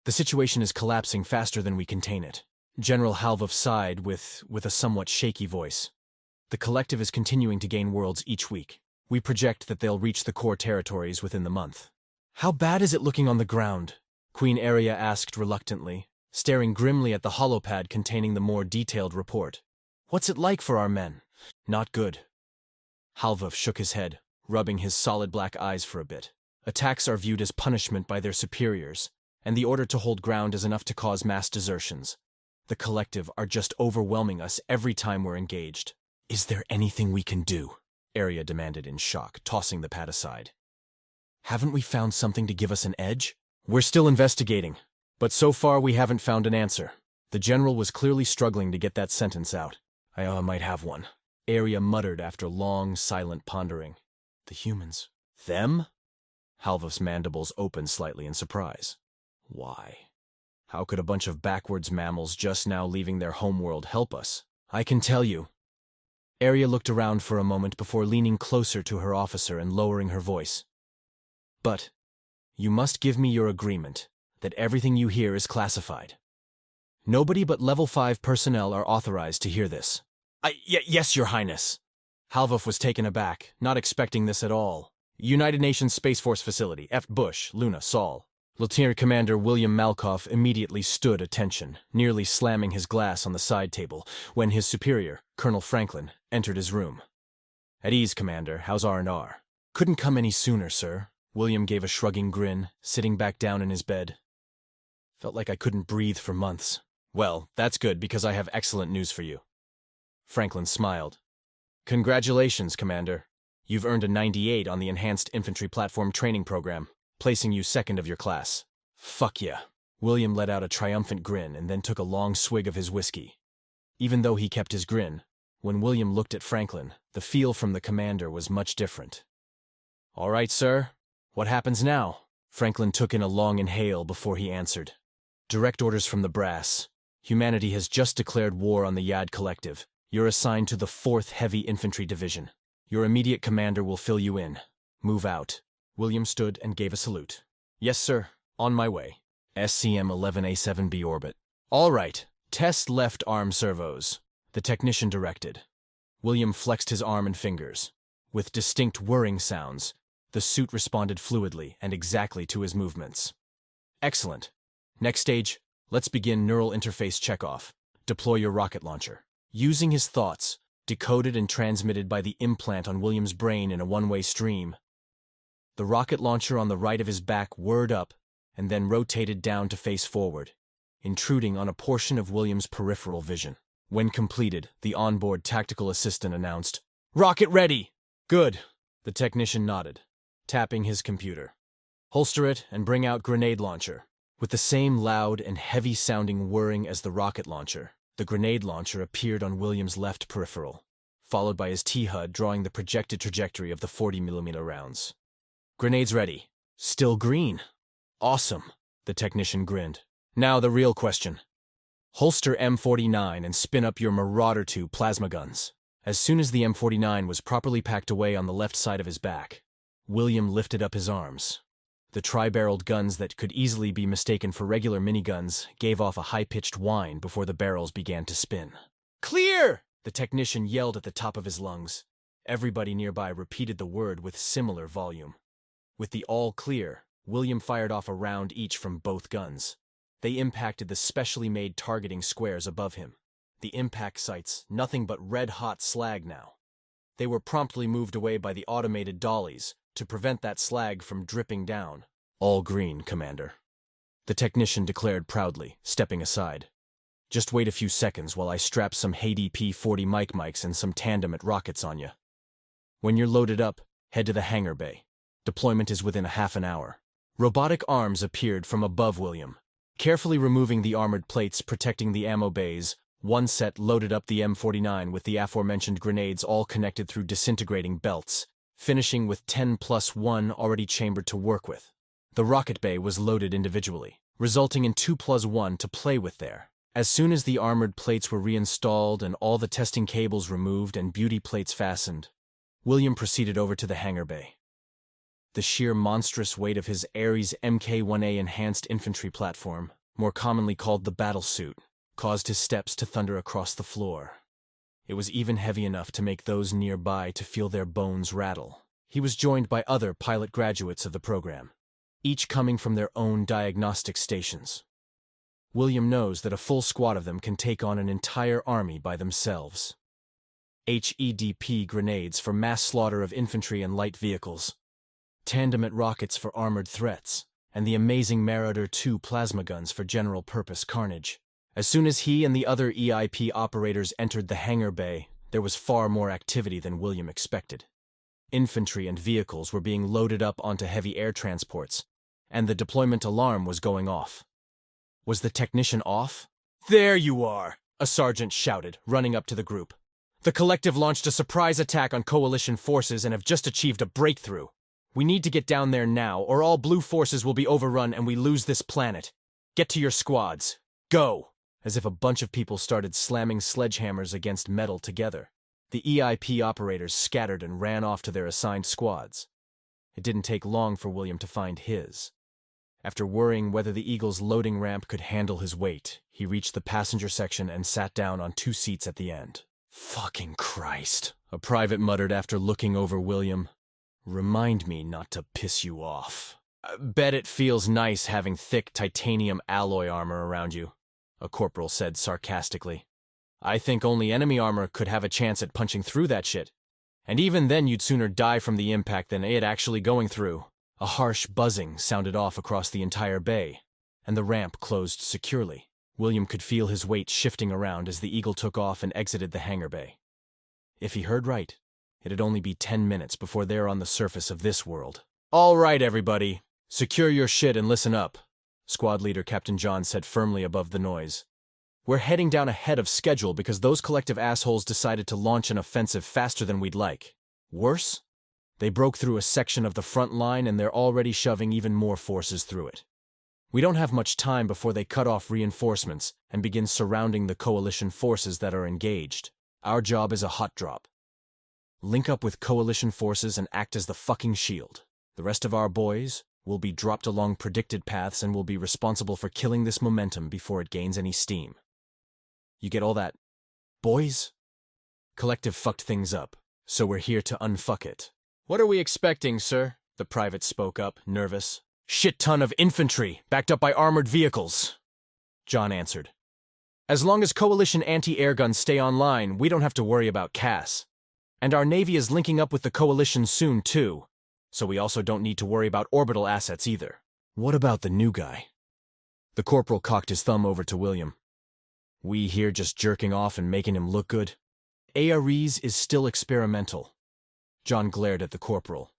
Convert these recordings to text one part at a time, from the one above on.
The situation is collapsing faster than we contain it. General Halvov sighed with a somewhat shaky voice. The collective is continuing to gain worlds each week. We project that they'll reach the core territories within the month. How bad is it looking on the ground? Queen Aria asked reluctantly, staring grimly at the holopad containing the more detailed report. What's it like for our men? Not good. Halvov shook his head, rubbing his solid black eyes for a bit. Attacks are viewed as punishment by their superiors, and the order to hold ground is enough to cause mass desertions. The collective are just overwhelming us every time we're engaged. Is there anything we can do? Aria demanded in shock, tossing the pad aside. Haven't we found something to give us an edge? We're still investigating, but so far we haven't found an answer. The general was clearly struggling to get that sentence out. I might have one. Aria muttered after long, silent pondering. The humans. Them? Halvov's mandibles opened slightly in surprise. Why? How could a bunch of backwards mammals just now leaving their homeworld help us? I can tell you. Aria looked around for a moment before leaning closer to her officer and lowering her voice. But you must give me your agreement that everything you hear is classified. Nobody but Level 5 personnel are authorized to hear this. Yes, Your Highness. Halvov was taken aback, not expecting this at all. United Nations Space Force Facility, F. Bush, Luna, Sol. Lieutenant Commander William Malkoff immediately stood attention, nearly slamming his glass on the side table, when his superior, Colonel Franklin, entered his room. At ease, Commander. How's R&R? Couldn't come any sooner, sir. William gave a shrugging grin, sitting back down in his bed. Felt like I couldn't breathe for months. Well, that's good because I have excellent news for you. Franklin smiled. Congratulations, Commander. You've earned a 98 on the Enhanced Infantry Platform Training Program, placing you second of your class. Fuck yeah. William let out a triumphant grin and then took a long swig of his whiskey. Even though he kept his grin, when William looked at Franklin, the feel from the commander was much different. All right, sir. What happens now? Franklin took in a long inhale before he answered. Direct orders from the brass. Humanity has just declared war on the Yad Collective. You're assigned to the 4th Heavy Infantry Division. Your immediate commander will fill you in. Move out. William stood and gave a salute. Yes, sir. On my way. SCM-11A7B orbit. All right. Test left arm servos. The technician directed. William flexed his arm and fingers. With distinct whirring sounds, the suit responded fluidly and exactly to his movements. Excellent. Next stage, let's begin neural interface checkoff. Deploy your rocket launcher. Using his thoughts, decoded and transmitted by the implant on William's brain in a one-way stream, the rocket launcher on the right of his back whirred up and then rotated down to face forward, intruding on a portion of William's peripheral vision. When completed, the onboard tactical assistant announced, "Rocket ready!" Good. The technician nodded, tapping his computer. Holster it and bring out grenade launcher. With the same loud and heavy-sounding whirring as the rocket launcher, the grenade launcher appeared on William's left peripheral, followed by his T-HUD drawing the projected trajectory of the 40mm rounds. Grenades ready. Still green. Awesome. The technician grinned. Now the real question. Holster M49 and spin up your Marauder 2 plasma guns. As soon as the M49 was properly packed away on the left side of his back, William lifted up his arms. The tri-barreled guns that could easily be mistaken for regular miniguns gave off a high-pitched whine before the barrels began to spin. Clear! The technician yelled at the top of his lungs. Everybody nearby repeated the word with similar volume. With the all clear, William fired off a round each from both guns. They impacted the specially made targeting squares above him. The impact sites, nothing but red-hot slag now. They were promptly moved away by the automated dollies to prevent that slag from dripping down. All green, Commander. The technician declared proudly, stepping aside. Just wait a few seconds while I strap some HDP-40 mics and some tandem-at rockets on you. When you're loaded up, head to the hangar bay. Deployment is within a half an hour. Robotic arms appeared from above William. Carefully removing the armored plates protecting the ammo bays, one set loaded up the M49 with the aforementioned grenades all connected through disintegrating belts, finishing with 10+1 already chambered to work with. The rocket bay was loaded individually, resulting in 2+1 to play with there. As soon as the armored plates were reinstalled and all the testing cables removed and beauty plates fastened, William proceeded over to the hangar bay. The sheer monstrous weight of his Ares Mk-1A enhanced infantry platform, more commonly called the battlesuit, caused his steps to thunder across the floor. It was even heavy enough to make those nearby to feel their bones rattle. He was joined by other pilot graduates of the program, each coming from their own diagnostic stations. William knows that a full squad of them can take on an entire army by themselves. HEDP grenades for mass slaughter of infantry and light vehicles, tandemate rockets for armored threats, and the amazing Marauder II plasma guns for general-purpose carnage. As soon as he and the other EIP operators entered the hangar bay, there was far more activity than William expected. Infantry and vehicles were being loaded up onto heavy air transports, and the deployment alarm was going off. Was the technician off? "There you are!" a sergeant shouted, running up to the group. "The collective launched a surprise attack on coalition forces and have just achieved a breakthrough. We need to get down there now, or all blue forces will be overrun and we lose this planet. Get to your squads. Go!" As if a bunch of people started slamming sledgehammers against metal together. The EIP operators scattered and ran off to their assigned squads. It didn't take long for William to find his. After worrying whether the Eagle's loading ramp could handle his weight, he reached the passenger section and sat down on 2 seats at the end. "Fucking Christ," a private muttered after looking over William. "Remind me not to piss you off. Bet it feels nice having thick titanium alloy armor around you," a corporal said sarcastically. "I think only enemy armor could have a chance at punching through that shit. And even then you'd sooner die from the impact than it actually going through." A harsh buzzing sounded off across the entire bay, and the ramp closed securely. William could feel his weight shifting around as the Eagle took off and exited the hangar bay. If he heard right, it'd only be 10 minutes before they're on the surface of this world. "All right, everybody. Secure your shit and listen up," squad leader Captain John said firmly above the noise. "We're heading down ahead of schedule because those collective assholes decided to launch an offensive faster than we'd like. Worse? They broke through a section of the front line and they're already shoving even more forces through it. We don't have much time before they cut off reinforcements and begin surrounding the coalition forces that are engaged. Our job is a hot drop. Link up with coalition forces and act as the fucking shield. The rest of our boys will be dropped along predicted paths and will be responsible for killing this momentum before it gains any steam. You get all that, boys? Collective fucked things up, so we're here to unfuck it." "What are we expecting, sir?" the private spoke up, nervous. "Shit ton of infantry, backed up by armored vehicles," John answered. "As long as coalition anti-air guns stay online, we don't have to worry about CAS. And our Navy is linking up with the coalition soon, too, so we also don't need to worry about orbital assets either." "What about the new guy?" The corporal cocked his thumb over to William. "We here just jerking off and making him look good?" "ARES is still experimental." John glared at the corporal.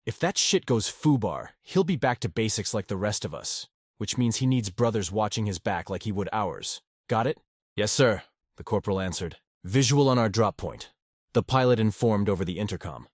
"If that shit goes foobar, he'll be back to basics like the rest of us, which means he needs brothers watching his back like he would ours. Got it?" "Yes, sir," the corporal answered. "Visual on our drop point," the pilot informed over the intercom.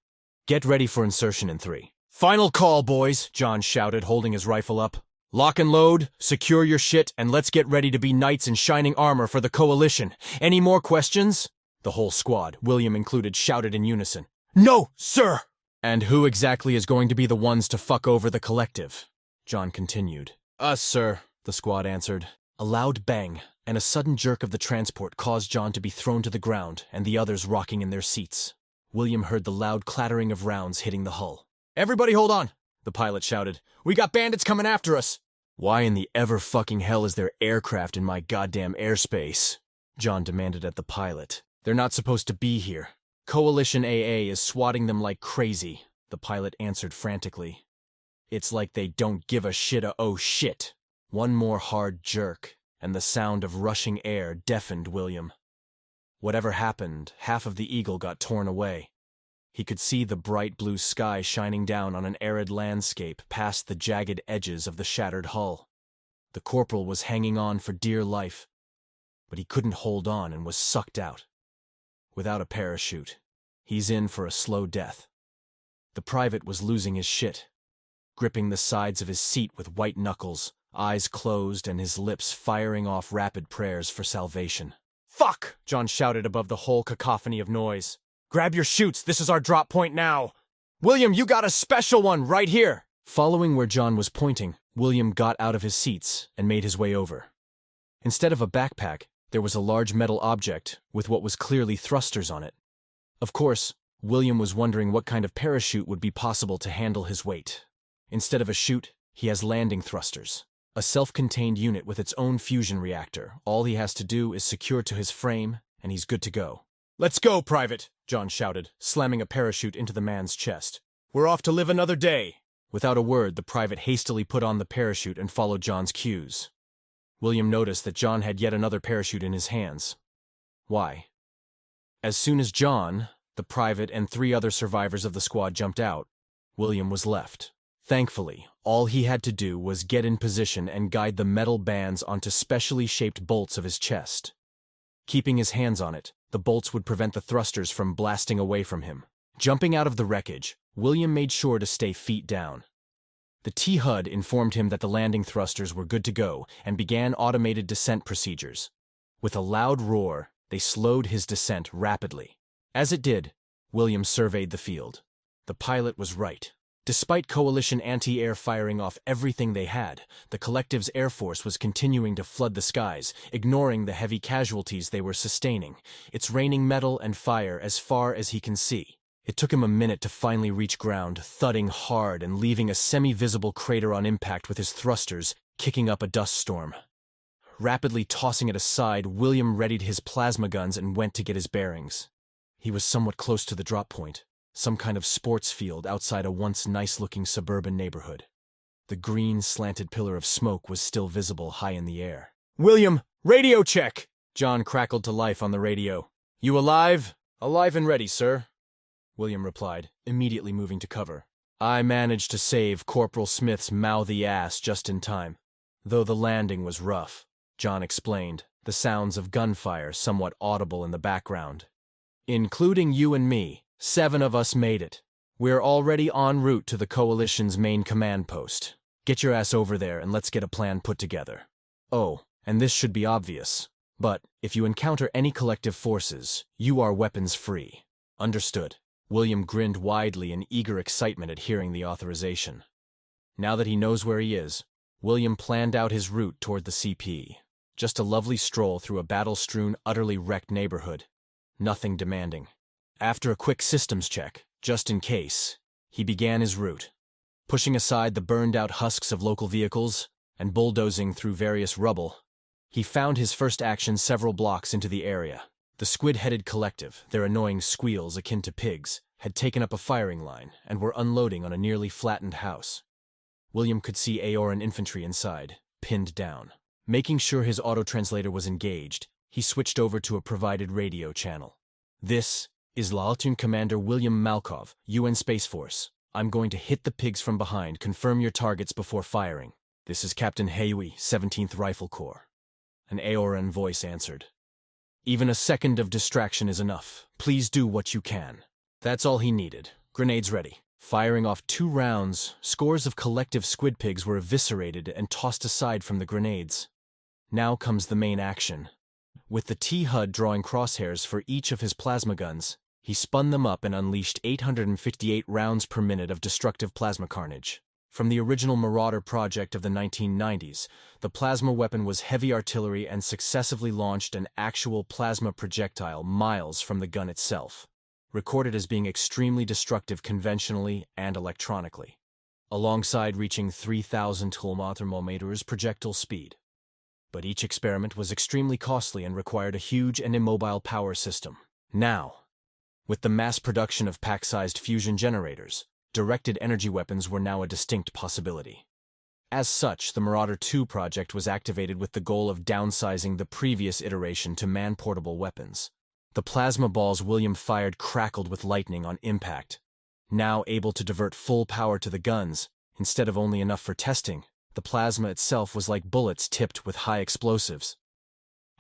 "Get ready for insertion in 3. "Final call, boys," John shouted, holding his rifle up. "Lock and load, secure your shit, and let's get ready to be knights in shining armor for the coalition. Any more questions?" The whole squad, William included, shouted in unison. "No, sir!" "And who exactly is going to be the ones to fuck over the collective?" John continued. "Us, sir," the squad answered. A loud bang and a sudden jerk of the transport caused John to be thrown to the ground and the others rocking in their seats. William heard the loud clattering of rounds hitting the hull. "Everybody hold on," the pilot shouted. "We got bandits coming after us." "Why in the ever-fucking-hell is there aircraft in my goddamn airspace?" John demanded at the pilot. "They're not supposed to be here. Coalition AA is swatting them like crazy," the pilot answered frantically. "It's like they don't give a shit oh shit." One more hard jerk, and the sound of rushing air deafened William. Whatever happened, half of the Eagle got torn away. He could see the bright blue sky shining down on an arid landscape past the jagged edges of the shattered hull. The corporal was hanging on for dear life, but he couldn't hold on and was sucked out. Without a parachute, he's in for a slow death. The private was losing his shit, gripping the sides of his seat with white knuckles, eyes closed and his lips firing off rapid prayers for salvation. "Fuck!" John shouted above the whole cacophony of noise. "Grab your chutes, this is our drop point now!" William, you got a special one right here! Following where John was pointing, William got out of his seats and made his way over. Instead of a backpack, there was a large metal object with what was clearly thrusters on it. Of course, William was wondering what kind of parachute would be possible to handle his weight. Instead of a chute, he has landing thrusters. A self-contained unit with its own fusion reactor. All he has to do is secure to his frame, and he's good to go. "Let's go, Private!" John shouted, slamming a parachute into the man's chest. "We're off to live another day!" Without a word, the private hastily put on the parachute and followed John's cues. William noticed that John had yet another parachute in his hands. Why? As soon as John, the private, and 3 other survivors of the squad jumped out, William was left. Thankfully, all he had to do was get in position and guide the metal bands onto specially shaped bolts of his chest. Keeping his hands on it, the bolts would prevent the thrusters from blasting away from him. Jumping out of the wreckage, William made sure to stay feet down. The T-HUD informed him that the landing thrusters were good to go and began automated descent procedures. With a loud roar, they slowed his descent rapidly. As it did, William surveyed the field. The pilot was right. Despite coalition anti-air firing off everything they had, the collective's air force was continuing to flood the skies, ignoring the heavy casualties they were sustaining. It's raining metal and fire as far as he can see. It took him a minute to finally reach ground, thudding hard and leaving a semi-visible crater on impact with his thrusters, kicking up a dust storm. Rapidly tossing it aside, William readied his plasma guns and went to get his bearings. He was somewhat close to the drop point. Some kind of sports field outside a once nice-looking suburban neighborhood. The green, slanted pillar of smoke was still visible high in the air. "William, radio check!" John crackled to life on the radio. "You alive?" "Alive and ready, sir," William replied, immediately moving to cover. "I managed to save Corporal Smith's mouthy ass just in time, though the landing was rough," John explained, the sounds of gunfire somewhat audible in the background. "Including you and me. 7 of us made it. We're already en route to the Coalition's main command post. Get your ass over there and let's get a plan put together. Oh, and this should be obvious, but if you encounter any collective forces, you are weapons-free. Understood?" William grinned widely in eager excitement at hearing the authorization. Now that he knows where he is, William planned out his route toward the CP. Just a lovely stroll through a battle-strewn, utterly wrecked neighborhood. Nothing demanding. After a quick systems check, just in case, he began his route. Pushing aside the burned-out husks of local vehicles and bulldozing through various rubble, he found his first action several blocks into the area. The squid-headed collective, their annoying squeals akin to pigs, had taken up a firing line and were unloading on a nearly flattened house. William could see Aoran infantry inside, pinned down. Making sure his auto-translator was engaged, he switched over to a provided radio channel. "This is Lieutenant Commander William Malkov, UN Space Force. I'm going to hit the pigs from behind. Confirm your targets before firing. This is Captain HFY, 17th Rifle Corps." An Aoran voice answered. "Even a second of distraction is enough. Please do what you can." That's all he needed. Grenades ready. Firing off 2 rounds, scores of collective squid pigs were eviscerated and tossed aside from the grenades. Now comes the main action. With the T-HUD drawing crosshairs for each of his plasma guns, he spun them up and unleashed 858 rounds per minute of destructive plasma carnage. From the original Marauder project of the 1990s, the plasma weapon was heavy artillery and successively launched an actual plasma projectile miles from the gun itself, recorded as being extremely destructive conventionally and electronically, alongside reaching 3,000 km/s projectile speed. But each experiment was extremely costly and required a huge and immobile power system. Now, with the mass production of pack-sized fusion generators, directed energy weapons were now a distinct possibility. As such, the Marauder 2 project was activated with the goal of downsizing the previous iteration to man-portable weapons. The plasma balls William fired crackled with lightning on impact. Now able to divert full power to the guns, instead of only enough for testing, the plasma itself was like bullets tipped with high explosives.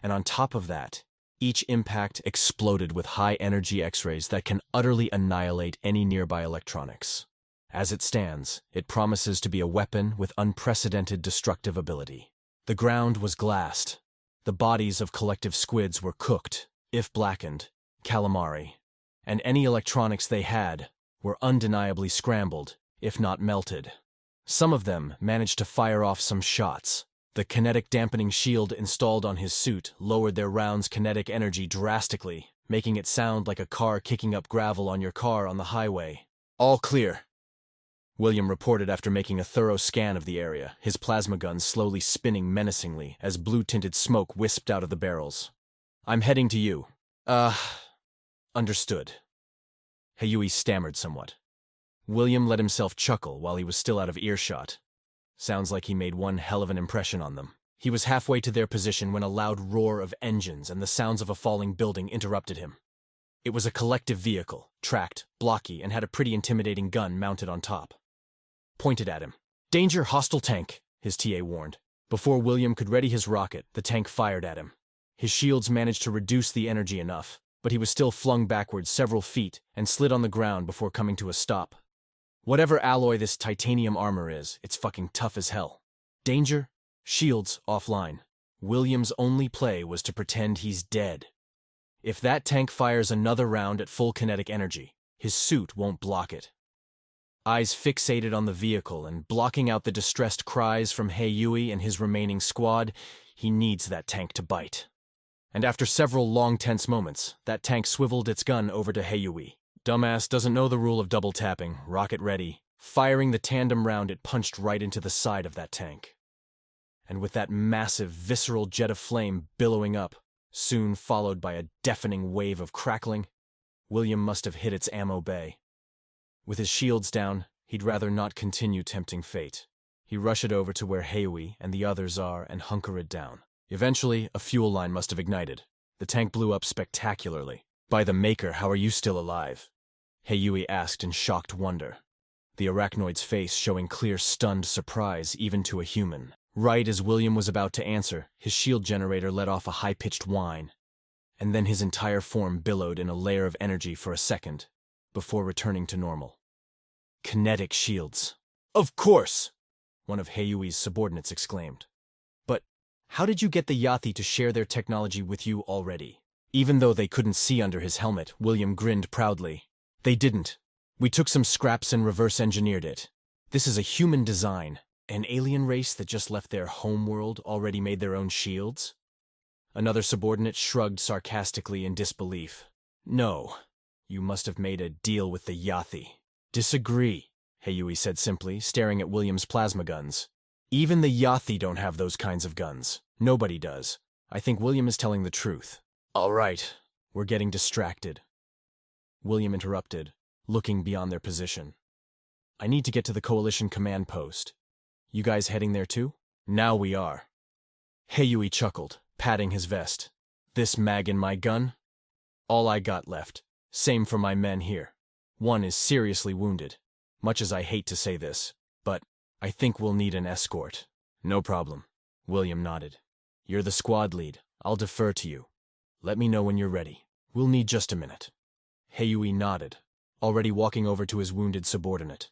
And on top of that, each impact exploded with high-energy X-rays that can utterly annihilate any nearby electronics. As it stands, it promises to be a weapon with unprecedented destructive ability. The ground was glassed. The bodies of collective squids were cooked, if blackened, calamari, and any electronics they had were undeniably scrambled, if not melted. Some of them managed to fire off some shots. The kinetic dampening shield installed on his suit lowered their round's kinetic energy drastically, making it sound like a car kicking up gravel on your car on the highway. "All clear," William reported after making a thorough scan of the area, his plasma gun slowly spinning menacingly as blue-tinted smoke wisped out of the barrels. "I'm heading to you." Understood." Hayui stammered somewhat. William let himself chuckle while he was still out of earshot. Sounds like he made one hell of an impression on them. He was halfway to their position when a loud roar of engines and the sounds of a falling building interrupted him. It was a collective vehicle, tracked, blocky, and had a pretty intimidating gun mounted on top. Pointed at him. "Danger, hostile tank," his TA warned. Before William could ready his rocket, the tank fired at him. His shields managed to reduce the energy enough, but he was still flung backwards several feet and slid on the ground before coming to a stop. Whatever alloy this titanium armor is, it's fucking tough as hell. Danger, shields offline. William's only play was to pretend he's dead. If that tank fires another round at full kinetic energy, his suit won't block it. Eyes fixated on the vehicle and blocking out the distressed cries from Hayui and his remaining squad, he needs that tank to bite. And after several long tense moments, that tank swiveled its gun over to Hayui. Dumbass doesn't know the rule of double tapping, rocket ready. Firing the tandem round, it punched right into the side of that tank. And with that massive, visceral jet of flame billowing up, soon followed by a deafening wave of crackling, William must have hit its ammo bay. With his shields down, he'd rather not continue tempting fate. He rushed over to where Hayui and the others are and hunkered down. Eventually, a fuel line must have ignited. The tank blew up spectacularly. "By the maker, how are you still alive?" Hayui asked in shocked wonder, the arachnoid's face showing clear stunned surprise even to a human. Right as William was about to answer, his shield generator let off a high-pitched whine, and then his entire form billowed in a layer of energy for a second, before returning to normal. "Kinetic shields." "Of course!" one of Hayui's subordinates exclaimed. "But how did you get the Yathi to share their technology with you already?" Even though they couldn't see under his helmet, William grinned proudly. "They didn't. We took some scraps and reverse-engineered it. This is a human design. An alien race that just left their homeworld already made their own shields?" Another subordinate shrugged sarcastically in disbelief. "No. You must have made a deal with the Yathi." "Disagree," Hayui said simply, staring at William's plasma guns. "Even the Yathi don't have those kinds of guns. Nobody does. I think William is telling the truth." "All right, we're getting distracted," William interrupted, looking beyond their position. "I need to get to the Coalition command post. You guys heading there too?" "Now we are." Hayui chuckled, patting his vest. "This mag in my gun? All I got left. Same for my men here. One is seriously wounded. Much as I hate to say this, but I think we'll need an escort." "No problem," William nodded. "You're the squad lead. I'll defer to you. Let me know when you're ready. We'll need just a minute." Hayui nodded, already walking over to his wounded subordinate.